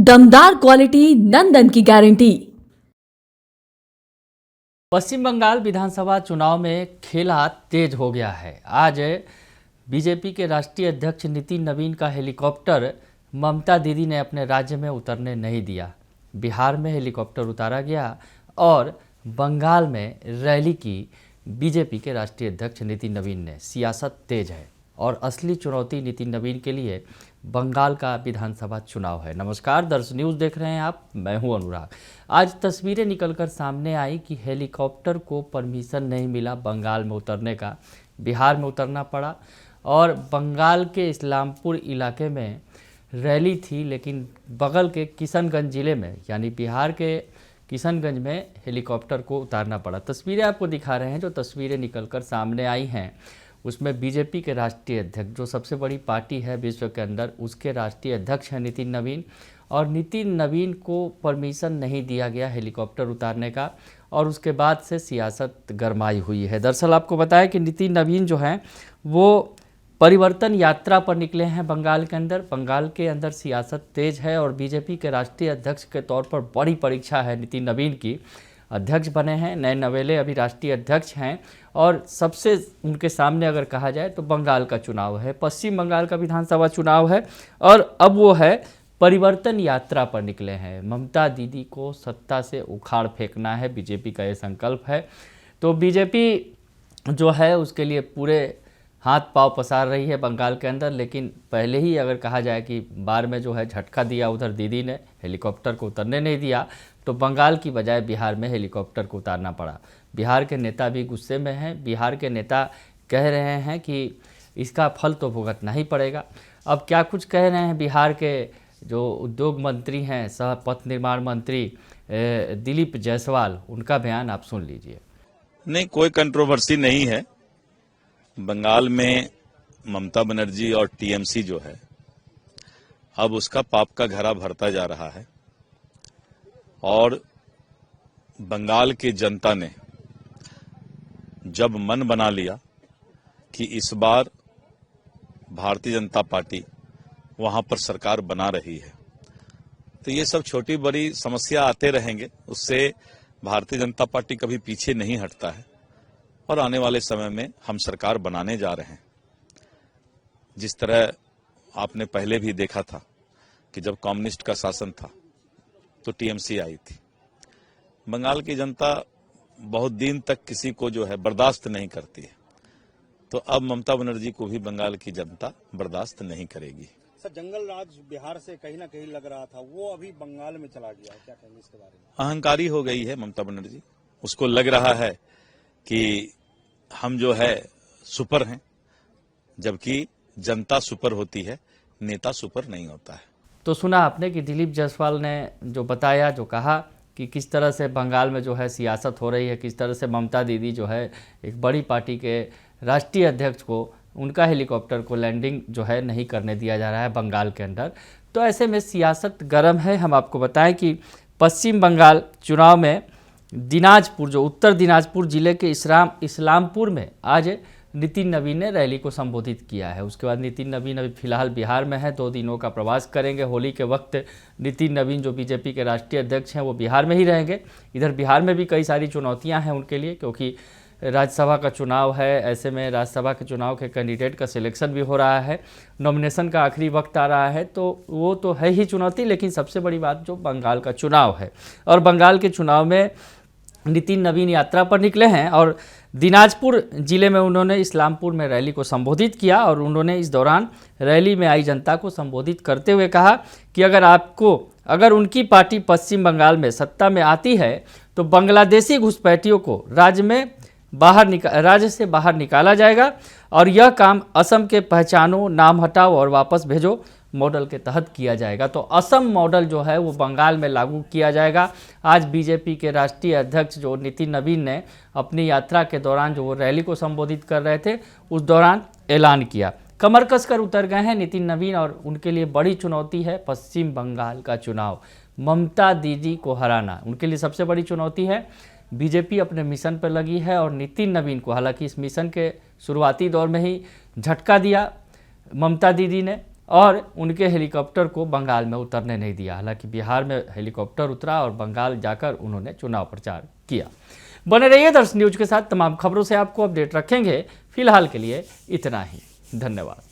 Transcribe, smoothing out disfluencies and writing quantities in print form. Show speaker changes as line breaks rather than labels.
दमदार क्वालिटी नंदन की गारंटी।
पश्चिम बंगाल विधानसभा चुनाव में खेला तेज हो गया है। आज बीजेपी के राष्ट्रीय अध्यक्ष नितिन नवीन का हेलीकॉप्टर ममता दीदी ने अपने राज्य में उतरने नहीं दिया। बिहार में हेलीकॉप्टर उतारा गया और बंगाल में रैली की बीजेपी के राष्ट्रीय अध्यक्ष नितिन नवीन ने। सियासत तेज है और असली चुनौती नितिन नवीन के लिए बंगाल का विधानसभा चुनाव है। नमस्कार, दर्श न्यूज़ देख रहे हैं आप, मैं हूं अनुराग। आज तस्वीरें निकलकर सामने आई कि हेलीकॉप्टर को परमिशन नहीं मिला बंगाल में उतरने का, बिहार में उतरना पड़ा। और बंगाल के इस्लामपुर इलाके में रैली थी, लेकिन बगल के किशनगंज ज़िले में यानी बिहार के किशनगंज में हेलीकॉप्टर को उतारना पड़ा। तस्वीरें आपको दिखा रहे हैं। जो तस्वीरें निकलकर सामने आई हैं उसमें बीजेपी के राष्ट्रीय अध्यक्ष, जो सबसे बड़ी पार्टी है विश्व के अंदर, उसके राष्ट्रीय अध्यक्ष हैं नितिन नवीन। और नितिन नवीन को परमिशन नहीं दिया गया हेलीकॉप्टर उतारने का और उसके बाद से सियासत गरमाई हुई है। दरअसल आपको बताया कि नितिन नवीन जो हैं वो परिवर्तन यात्रा पर निकले हैं बंगाल के अंदर। बंगाल के अंदर सियासत तेज है और बीजेपी के राष्ट्रीय अध्यक्ष के तौर पर बड़ी परीक्षा है नितिन नवीन की। अध्यक्ष बने हैं, नए नवेले अभी राष्ट्रीय अध्यक्ष हैं और सबसे उनके सामने अगर कहा जाए तो बंगाल का चुनाव है, पश्चिम बंगाल का विधानसभा चुनाव है। और अब वो है परिवर्तन यात्रा पर निकले हैं। ममता दीदी को सत्ता से उखाड़ फेंकना है, बीजेपी का ये संकल्प है। तो बीजेपी जो है उसके लिए पूरे हाथ पांव पसार रही है बंगाल के अंदर। लेकिन पहले ही अगर कहा जाए कि बार में जो है झटका दिया उधर दीदी ने, हेलीकॉप्टर को उतरने नहीं दिया, तो बंगाल की बजाय बिहार में हेलीकॉप्टर को उतारना पड़ा। बिहार के नेता भी गुस्से में हैं। बिहार के नेता कह रहे हैं कि इसका फल तो भुगतना ही पड़ेगा। अब क्या कुछ कह रहे हैं बिहार के जो उद्योग मंत्री हैं, सह पथ निर्माण मंत्री दिलीप जायसवाल, उनका बयान आप सुन लीजिए।
नहीं, कोई कंट्रोवर्सी नहीं है। बंगाल में ममता बनर्जी और टीएमसी जो है अब उसका पाप का घड़ा भरता जा रहा है और बंगाल की जनता ने जब मन बना लिया कि इस बार भारतीय जनता पार्टी वहां पर सरकार बना रही है, तो ये सब छोटी बड़ी समस्या आते रहेंगे, उससे भारतीय जनता पार्टी कभी पीछे नहीं हटता है और आने वाले समय में हम सरकार बनाने जा रहे हैं। जिस तरह आपने पहले भी देखा था कि जब कम्युनिस्ट का शासन था तो टीएमसी आई थी। बंगाल की जनता बहुत दिन तक किसी को जो है बर्दाश्त नहीं करती है, तो अब ममता बनर्जी को भी बंगाल की जनता बर्दाश्त नहीं करेगी।
सर, जंगल राज बिहार से कहीं ना कहीं लग रहा था, वो अभी बंगाल में चला गया है, क्या कहेंगे इसके बारे में?
अहंकारी हो गई है ममता बनर्जी। उसको लग रहा है कि हम जो है सुपर हैं, जबकि जनता सुपर होती है, नेता सुपर नहीं होता है।
तो सुना आपने कि दिलीप जायसवाल ने जो बताया, जो कहा कि किस तरह से बंगाल में जो है सियासत हो रही है, किस तरह से ममता दीदी जो है एक बड़ी पार्टी के राष्ट्रीय अध्यक्ष को, उनका हेलीकॉप्टर को लैंडिंग जो है नहीं करने दिया जा रहा है बंगाल के अंदर। तो ऐसे में सियासत गर्म है। हम आपको बताएं कि पश्चिम बंगाल चुनाव में दिनाजपुर, जो उत्तर दिनाजपुर जिले के इस्लामपुर में आज नितिन नवीन ने रैली को संबोधित किया है। उसके बाद नितिन नवीन अभी फिलहाल बिहार में है, 2 दिनों का प्रवास करेंगे। होली के वक्त नितिन नवीन जो बीजेपी के राष्ट्रीय अध्यक्ष हैं वो बिहार में ही रहेंगे। इधर बिहार में भी कई सारी चुनौतियां हैं उनके लिए, क्योंकि राज्यसभा का चुनाव है। ऐसे में राज्यसभा के चुनाव के कैंडिडेट का सिलेक्शन भी हो रहा है, नॉमिनेशन का आखिरी वक्त आ रहा है, तो वो तो है ही चुनौती। लेकिन सबसे बड़ी बात जो बंगाल का चुनाव है, और बंगाल के चुनाव में नितिन नवीन यात्रा पर निकले हैं और दिनाजपुर जिले में उन्होंने इस्लामपुर में रैली को संबोधित किया। और उन्होंने इस दौरान रैली में आई जनता को संबोधित करते हुए कहा कि अगर उनकी पार्टी पश्चिम बंगाल में सत्ता में आती है तो बांग्लादेशी घुसपैठियों को राज्य से बाहर निकाला जाएगा और यह काम असम के पहचानो, नाम हटाओ और वापस भेजो मॉडल के तहत किया जाएगा। तो असम मॉडल जो है वो बंगाल में लागू किया जाएगा। आज बीजेपी के राष्ट्रीय अध्यक्ष जो नितिन नवीन ने अपनी यात्रा के दौरान, जो वो रैली को संबोधित कर रहे थे, उस दौरान ऐलान किया। कमर कसकर उतर गए हैं नितिन नवीन और उनके लिए बड़ी चुनौती है पश्चिम बंगाल का चुनाव। ममता दीदी को हराना उनके लिए सबसे बड़ी चुनौती है। बीजेपी अपने मिशन पर लगी है और नितिन नवीन को, हालांकि इस मिशन के शुरुआती दौर में ही झटका दिया ममता दीदी ने, और उनके हेलीकॉप्टर को बंगाल में उतरने नहीं दिया। हालांकि बिहार में हेलीकॉप्टर उतरा और बंगाल जाकर उन्होंने चुनाव प्रचार किया। बने रहिए दर्श न्यूज के साथ, तमाम खबरों से आपको अपडेट रखेंगे। फिलहाल के लिए इतना ही, धन्यवाद।